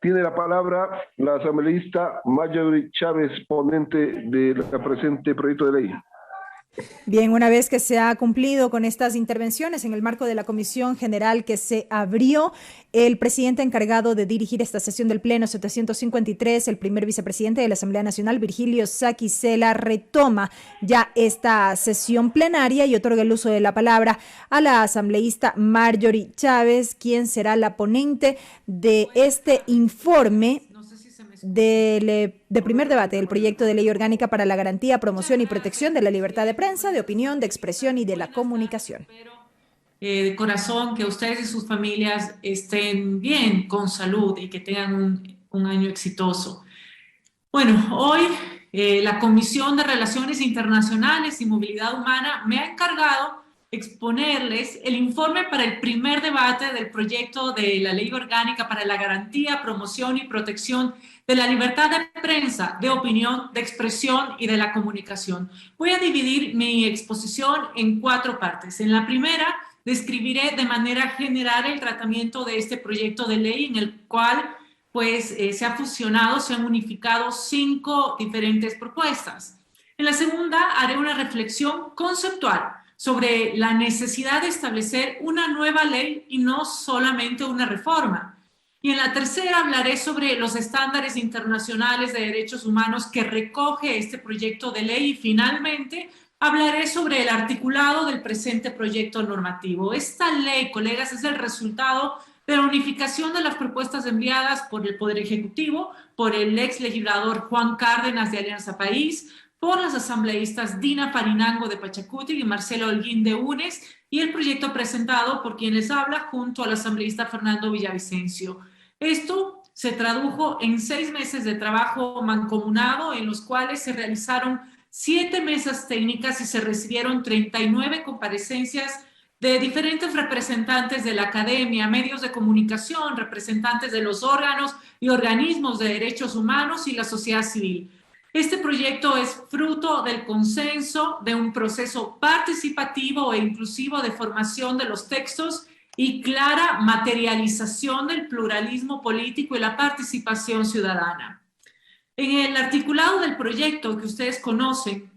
Tiene la palabra la asambleísta Marjorie Chávez, ponente del presente proyecto de ley. Bien, una vez que se ha cumplido con estas intervenciones en el marco de la Comisión General que se abrió, el presidente encargado de dirigir esta sesión del Pleno 753, el primer vicepresidente de la Asamblea Nacional, Virgilio Saquicela, retoma ya esta sesión plenaria y otorga el uso de la palabra a la asambleísta Marjorie Chávez, quien será la ponente de este informe de primer debate del proyecto de ley orgánica para la garantía, promoción y protección de la libertad de prensa, de opinión, de expresión y de la comunicación. De corazón, que ustedes y sus familias estén bien, con salud y que tengan un año exitoso. Bueno, hoy la Comisión de Relaciones Internacionales y Movilidad Humana me ha encargado exponerles el informe para el primer debate del proyecto de la Ley Orgánica para la Garantía, Promoción y Protección de la Libertad de Prensa, de Opinión, de Expresión y de la Comunicación. Voy a dividir mi exposición en 4 partes. En la primera, describiré de manera general el tratamiento de este proyecto de ley en el cual se ha fusionado, se han unificado 5 diferentes propuestas. En la segunda, haré una reflexión conceptual sobre la necesidad de establecer una nueva ley y no solamente una reforma. Y en la tercera hablaré sobre los estándares internacionales de derechos humanos que recoge este proyecto de ley y finalmente hablaré sobre el articulado del presente proyecto normativo. Esta ley, colegas, es el resultado de la unificación de las propuestas enviadas por el Poder Ejecutivo, por el ex legislador Juan Cárdenas de Alianza País, por las asambleístas Dina Farinango de Pachacuti y Marcelo Holguín de UNES, y el proyecto presentado por quien les habla junto al asambleísta Fernando Villavicencio. Esto se tradujo en 6 meses de trabajo mancomunado en los cuales se realizaron 7 mesas técnicas y se recibieron 39 comparecencias de diferentes representantes de la academia, medios de comunicación, representantes de los órganos y organismos de derechos humanos y la sociedad civil. Este proyecto es fruto del consenso, de un proceso participativo e inclusivo de formación de los textos y clara materialización del pluralismo político y la participación ciudadana. En el articulado del proyecto que ustedes conocen,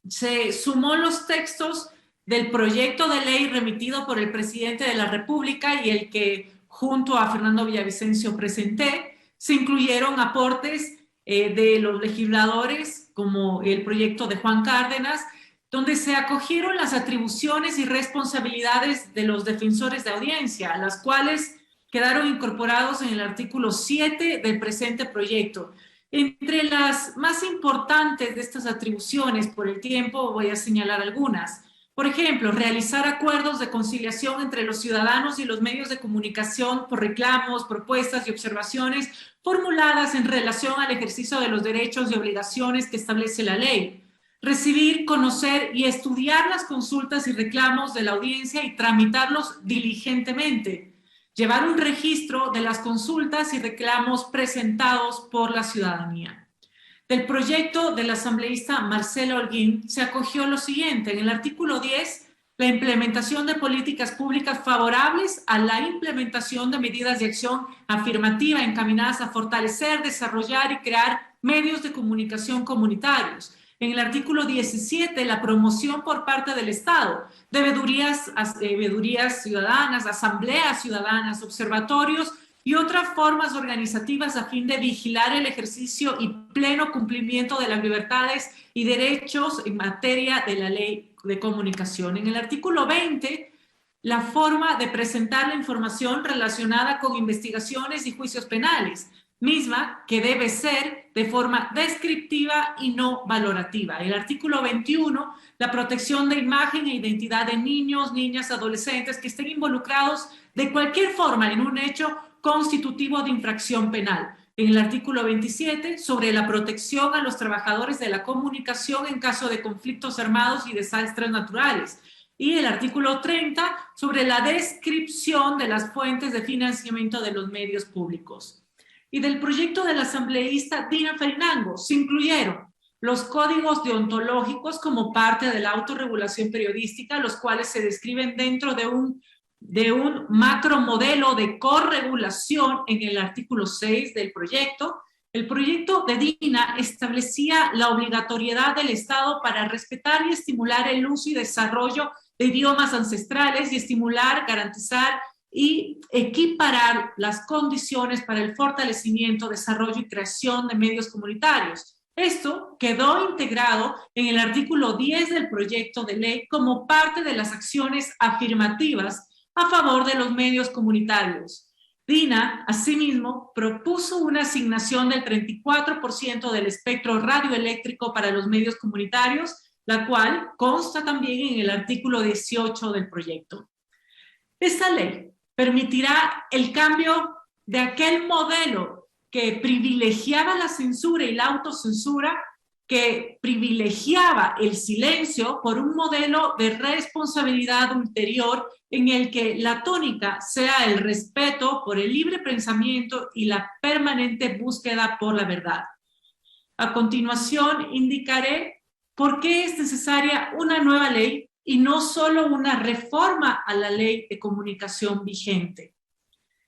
se sumó los textos del proyecto de ley remitido por el presidente de la República y el que junto a Fernando Villavicencio presenté. Se incluyeron aportes de los legisladores, como el proyecto de Juan Cárdenas, donde se acogieron las atribuciones y responsabilidades de los defensores de audiencia, las cuales quedaron incorporados en el artículo 7 del presente proyecto. Entre las más importantes de estas atribuciones, por el tiempo voy a señalar algunas. Por ejemplo, realizar acuerdos de conciliación entre los ciudadanos y los medios de comunicación por reclamos, propuestas y observaciones formuladas en relación al ejercicio de los derechos y obligaciones que establece la ley. Recibir, conocer y estudiar las consultas y reclamos de la audiencia y tramitarlos diligentemente. Llevar un registro de las consultas y reclamos presentados por la ciudadanía. Del proyecto del asambleísta Marcelo Holguín se acogió lo siguiente. En el artículo 10, la implementación de políticas públicas favorables a la implementación de medidas de acción afirmativa encaminadas a fortalecer, desarrollar y crear medios de comunicación comunitarios. En el artículo 17, la promoción por parte del Estado de veedurías ciudadanas, asambleas ciudadanas, observatorios y otras formas organizativas a fin de vigilar el ejercicio y pleno cumplimiento de las libertades y derechos en materia de la ley de comunicación. En el artículo 20, la forma de presentar la información relacionada con investigaciones y juicios penales, misma que debe ser de forma descriptiva y no valorativa. El artículo 21, la protección de imagen e identidad de niños, niñas, adolescentes que estén involucrados de cualquier forma en un hecho constitutivo de infracción penal. En el artículo 27, sobre la protección a los trabajadores de la comunicación en caso de conflictos armados y desastres naturales. Y el artículo 30, sobre la descripción de las fuentes de financiamiento de los medios públicos. Y del proyecto del asambleísta Dina Farinango se incluyeron los códigos deontológicos como parte de la autorregulación periodística, los cuales se describen dentro de un de un macromodelo de corregulación en el artículo 6 del proyecto. El proyecto de DINA establecía la obligatoriedad del Estado para respetar y estimular el uso y desarrollo de idiomas ancestrales y estimular, garantizar y equiparar las condiciones para el fortalecimiento, desarrollo y creación de medios comunitarios. Esto quedó integrado en el artículo 10 del proyecto de ley como parte de las acciones afirmativas a favor de los medios comunitarios. DINA, asimismo, propuso una asignación del 34% del espectro radioeléctrico para los medios comunitarios, la cual consta también en el artículo 18 del proyecto. Esta ley permitirá el cambio de aquel modelo que privilegiaba la censura y la autocensura, que privilegiaba el silencio por un modelo de responsabilidad ulterior en el que la tónica sea el respeto por el libre pensamiento y la permanente búsqueda por la verdad. A continuación, indicaré por qué es necesaria una nueva ley y no solo una reforma a la ley de comunicación vigente.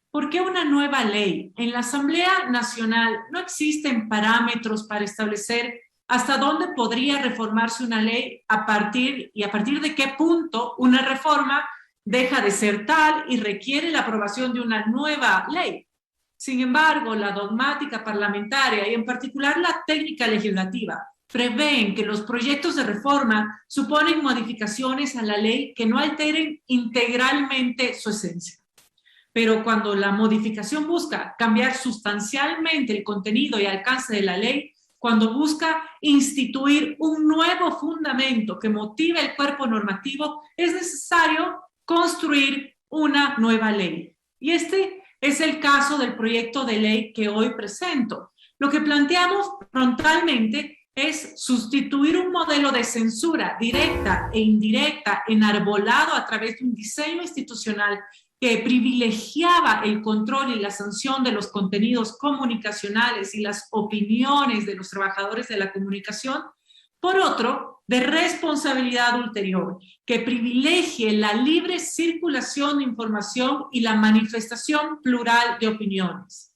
¿Por qué una nueva ley? En la Asamblea Nacional no existen parámetros para establecer hasta dónde podría reformarse una ley a partir de qué punto una reforma deja de ser tal y requiere la aprobación de una nueva ley. Sin embargo, la dogmática parlamentaria y en particular la técnica legislativa prevén que los proyectos de reforma suponen modificaciones a la ley que no alteren integralmente su esencia. Pero cuando la modificación busca cambiar sustancialmente el contenido y alcance de la ley, cuando busca instituir un nuevo fundamento que motive el cuerpo normativo, es necesario construir una nueva ley. Y este es el caso del proyecto de ley que hoy presento. Lo que planteamos frontalmente es sustituir un modelo de censura directa e indirecta enarbolado a través de un diseño institucional que privilegiaba el control y la sanción de los contenidos comunicacionales y las opiniones de los trabajadores de la comunicación, por otro, de responsabilidad ulterior, que privilegie la libre circulación de información y la manifestación plural de opiniones.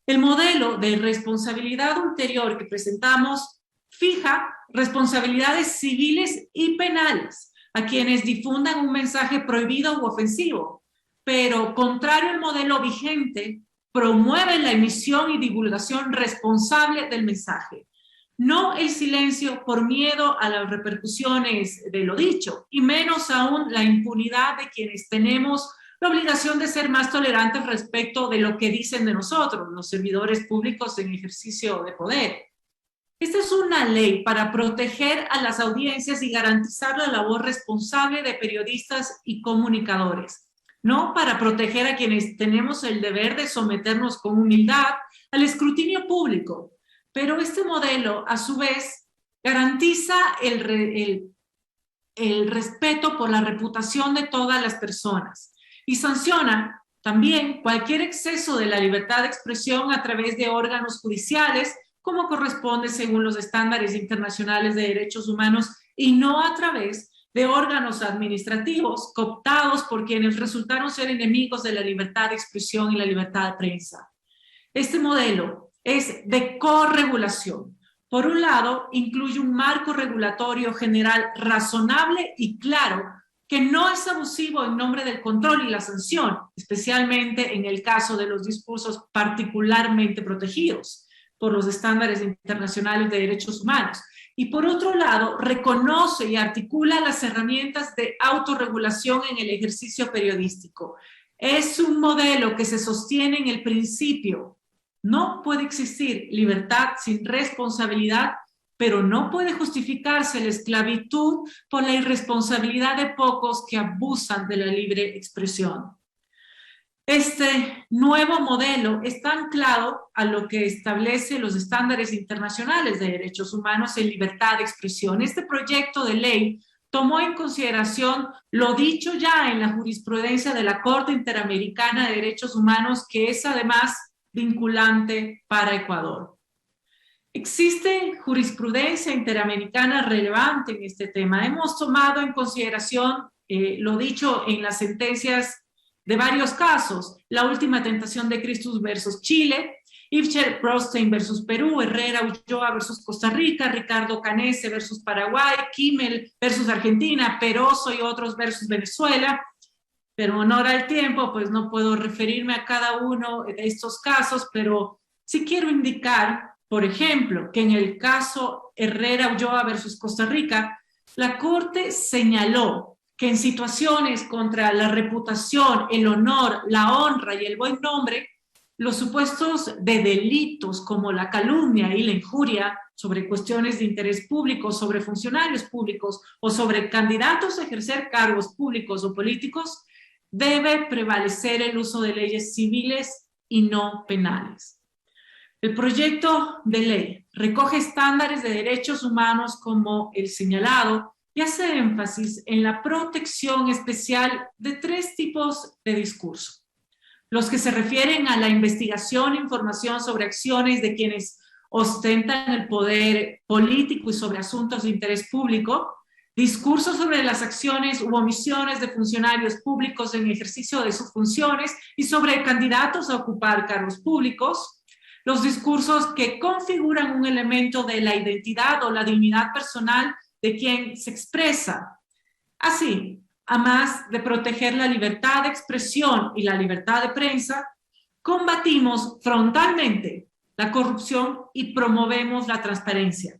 El modelo de responsabilidad ulterior que presentamos fija responsabilidades civiles y penales a quienes difundan un mensaje prohibido u ofensivo, pero contrario al modelo vigente, promueve la emisión y divulgación responsable del mensaje, no el silencio por miedo a las repercusiones de lo dicho, y menos aún la impunidad de quienes tenemos la obligación de ser más tolerantes respecto de lo que dicen de nosotros, los servidores públicos en ejercicio de poder. Esta es una ley para proteger a las audiencias y garantizar la labor responsable de periodistas y comunicadores, no para proteger a quienes tenemos el deber de someternos con humildad al escrutinio público. Pero este modelo, a su vez, garantiza el respeto por la reputación de todas las personas y sanciona también cualquier exceso de la libertad de expresión a través de órganos judiciales, como corresponde según los estándares internacionales de derechos humanos, y no a través de órganos administrativos cooptados por quienes resultaron ser enemigos de la libertad de expresión y la libertad de prensa. Este modelo es de corregulación. Por un lado, incluye un marco regulatorio general razonable y claro, que no es abusivo en nombre del control y la sanción, especialmente en el caso de los discursos particularmente protegidos por los estándares internacionales de derechos humanos. Y por otro lado, reconoce y articula las herramientas de autorregulación en el ejercicio periodístico. Es un modelo que se sostiene en el principio. No puede existir libertad sin responsabilidad, pero no puede justificarse la esclavitud por la irresponsabilidad de pocos que abusan de la libre expresión. Este nuevo modelo está anclado a lo que establece los estándares internacionales de derechos humanos en libertad de expresión. Este proyecto de ley tomó en consideración lo dicho ya en la jurisprudencia de la Corte Interamericana de Derechos Humanos, que es además vinculante para Ecuador. Existe jurisprudencia interamericana relevante en este tema. Hemos tomado en consideración lo dicho en las sentencias de varios casos: La Última Tentación de Cristo versus Chile, Ifcher Brostein versus Perú, Herrera Ulloa versus Costa Rica, Ricardo Canese versus Paraguay, Kimmel versus Argentina, Peroso y otros versus Venezuela. Pero en honor al tiempo, pues no puedo referirme a cada uno de estos casos, pero sí quiero indicar, por ejemplo, que en el caso Herrera Ulloa versus Costa Rica, la Corte señaló que en situaciones contra la reputación, el honor, la honra y el buen nombre, los supuestos de delitos como la calumnia y la injuria sobre cuestiones de interés público, sobre funcionarios públicos o sobre candidatos a ejercer cargos públicos o políticos, debe prevalecer el uso de leyes civiles y no penales. El proyecto de ley recoge estándares de derechos humanos como el señalado y hace énfasis en la protección especial de 3 tipos de discurso: los que se refieren a la investigación e información sobre acciones de quienes ostentan el poder político y sobre asuntos de interés público, discursos sobre las acciones u omisiones de funcionarios públicos en ejercicio de sus funciones y sobre candidatos a ocupar cargos públicos, los discursos que configuran un elemento de la identidad o la dignidad personal de quien se expresa. Así, además de proteger la libertad de expresión y la libertad de prensa, combatimos frontalmente la corrupción y promovemos la transparencia.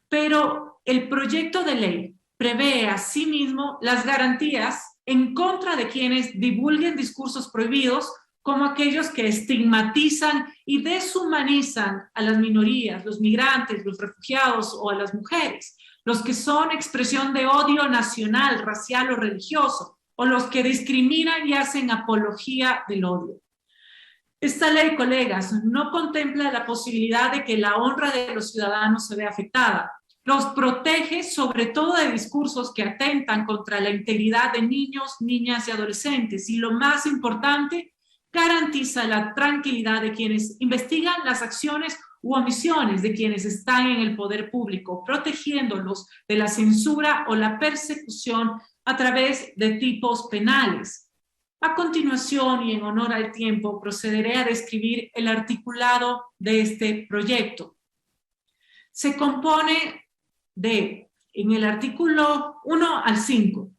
Pero el proyecto de ley prevé asimismo las garantías en contra de quienes divulguen discursos prohibidos, como aquellos que estigmatizan y deshumanizan a las minorías, los migrantes, los refugiados o a las mujeres, los que son expresión de odio nacional, racial o religioso, o los que discriminan y hacen apología del odio. Esta ley, colegas, no contempla la posibilidad de que la honra de los ciudadanos se vea afectada. Los protege sobre todo de discursos que atentan contra la integridad de niños, niñas y adolescentes. Y lo más importante, garantiza la tranquilidad de quienes investigan las acciones u omisiones de quienes están en el poder público, protegiéndolos de la censura o la persecución a través de tipos penales. A continuación, y en honor al tiempo, procederé a describir el articulado de este proyecto. Se compone de, en el artículo 1 al 5,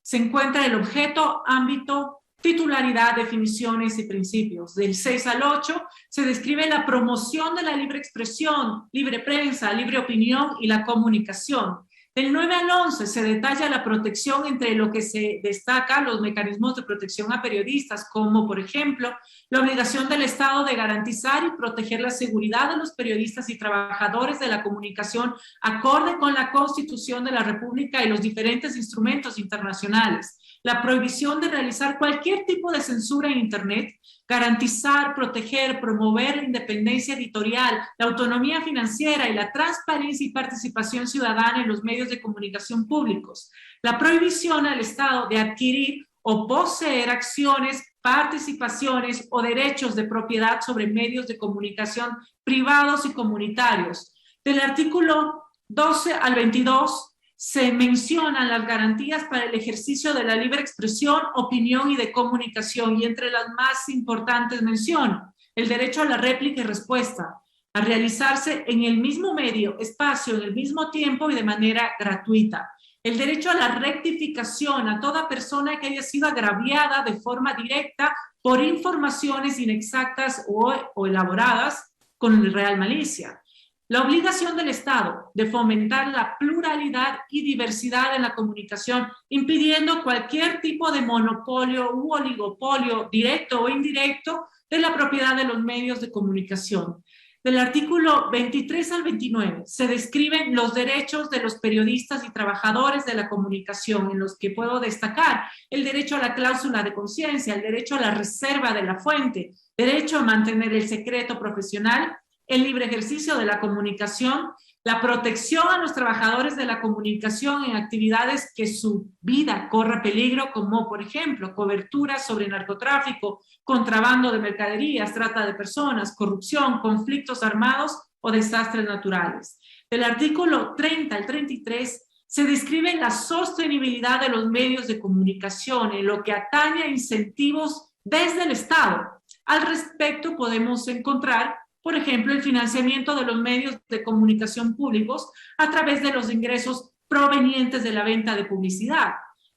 se encuentra el objeto, ámbito, titularidad, definiciones y principios. Del 6 al 8 se describe la promoción de la libre expresión, libre prensa, libre opinión y la comunicación. Del 9 al 11 se detalla la protección, entre lo que se destaca los mecanismos de protección a periodistas, como por ejemplo la obligación del Estado de garantizar y proteger la seguridad de los periodistas y trabajadores de la comunicación acorde con la Constitución de la República y los diferentes instrumentos internacionales. La prohibición de realizar cualquier tipo de censura en Internet, garantizar, proteger, promover la independencia editorial, la autonomía financiera y la transparencia y participación ciudadana en los medios de comunicación públicos. La prohibición al Estado de adquirir o poseer acciones, participaciones o derechos de propiedad sobre medios de comunicación privados y comunitarios. Del artículo 12 al 22, se mencionan las garantías para el ejercicio de la libre expresión, opinión y de comunicación, y entre las más importantes menciono el derecho a la réplica y respuesta, a realizarse en el mismo medio, espacio, en el mismo tiempo y de manera gratuita. El derecho a la rectificación a toda persona que haya sido agraviada de forma directa por informaciones inexactas o elaboradas con real malicia. La obligación del Estado de fomentar la pluralidad y diversidad en la comunicación, impidiendo cualquier tipo de monopolio u oligopolio directo o indirecto de la propiedad de los medios de comunicación. Del artículo 23 al 29 se describen los derechos de los periodistas y trabajadores de la comunicación, en los que puedo destacar el derecho a la cláusula de conciencia, el derecho a la reserva de la fuente, derecho a mantener el secreto profesional, el libre ejercicio de la comunicación, la protección a los trabajadores de la comunicación en actividades que su vida corra peligro, como por ejemplo cobertura sobre narcotráfico, contrabando de mercaderías, trata de personas, corrupción, conflictos armados o desastres naturales. Del artículo 30 al 33 se describe la sostenibilidad de los medios de comunicación en lo que atañe a incentivos desde el Estado. Al respecto podemos encontrar, por ejemplo, el financiamiento de los medios de comunicación públicos a través de los ingresos provenientes de la venta de publicidad.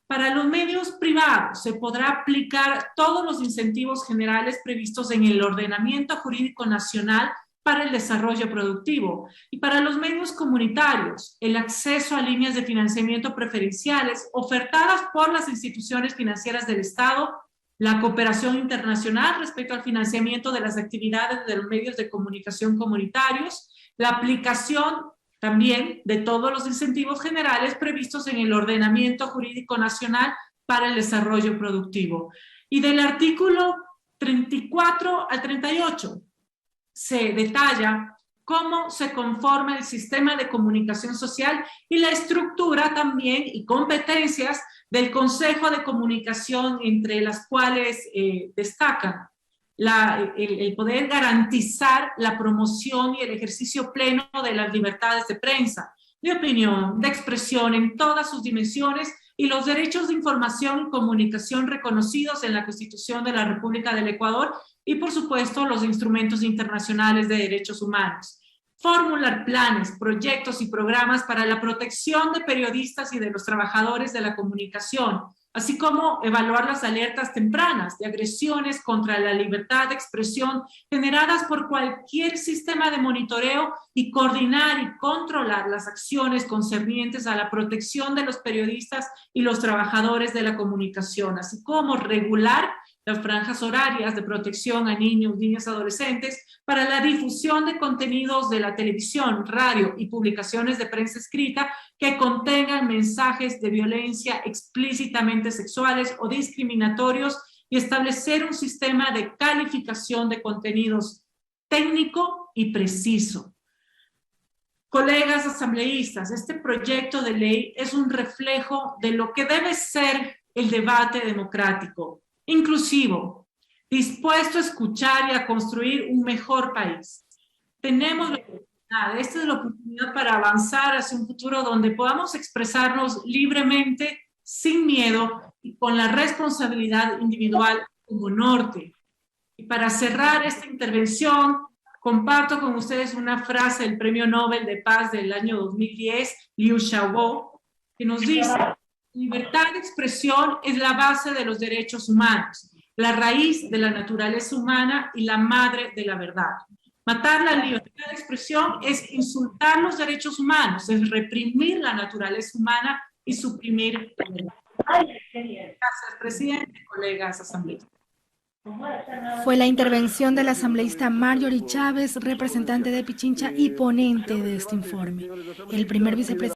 Para los medios privados se podrá aplicar todos los incentivos generales previstos en el ordenamiento jurídico nacional para el desarrollo productivo. Y para los medios comunitarios, el acceso a líneas de financiamiento preferenciales ofertadas por las instituciones financieras del Estado, la cooperación internacional respecto al financiamiento de las actividades de los medios de comunicación comunitarios, la aplicación también de todos los incentivos generales previstos en el ordenamiento jurídico nacional para el desarrollo productivo. Y del artículo 34 al 38 se detalla cómo se conforma el sistema de comunicación social y la estructura también y competencias del Consejo de Comunicación, entre las cuales destacan el poder garantizar la promoción y el ejercicio pleno de las libertades de prensa, de opinión, de expresión en todas sus dimensiones y los derechos de información y comunicación reconocidos en la Constitución de la República del Ecuador y, por supuesto, los instrumentos internacionales de derechos humanos. Formular planes, proyectos y programas para la protección de periodistas y de los trabajadores de la comunicación, así como evaluar las alertas tempranas de agresiones contra la libertad de expresión generadas por cualquier sistema de monitoreo y coordinar y controlar las acciones concernientes a la protección de los periodistas y los trabajadores de la comunicación, así como regular las franjas horarias de protección a niños, niñas, adolescentes para la difusión de contenidos de la televisión, radio y publicaciones de prensa escrita que contengan mensajes de violencia explícitamente sexuales o discriminatorios y establecer un sistema de calificación de contenidos técnico y preciso. Colegas asambleístas, este proyecto de ley es un reflejo de lo que debe ser el debate democrático, inclusivo, dispuesto a escuchar y a construir un mejor país. Tenemos la oportunidad, esta es la oportunidad para avanzar hacia un futuro donde podamos expresarnos libremente, sin miedo y con la responsabilidad individual como norte. Y para cerrar esta intervención, comparto con ustedes una frase del Premio Nobel de Paz del año 2010, Liu Xiaobo, que nos dice: libertad de expresión es la base de los derechos humanos, la raíz de la naturaleza humana y la madre de la verdad. Matar la libertad de expresión es insultar los derechos humanos, es reprimir la naturaleza humana y suprimir la verdad. Gracias, presidente, colegas asambleístas. Fue la intervención del asambleísta Marjorie Chávez, representante de Pichincha y ponente de este informe. El primer vicepresidente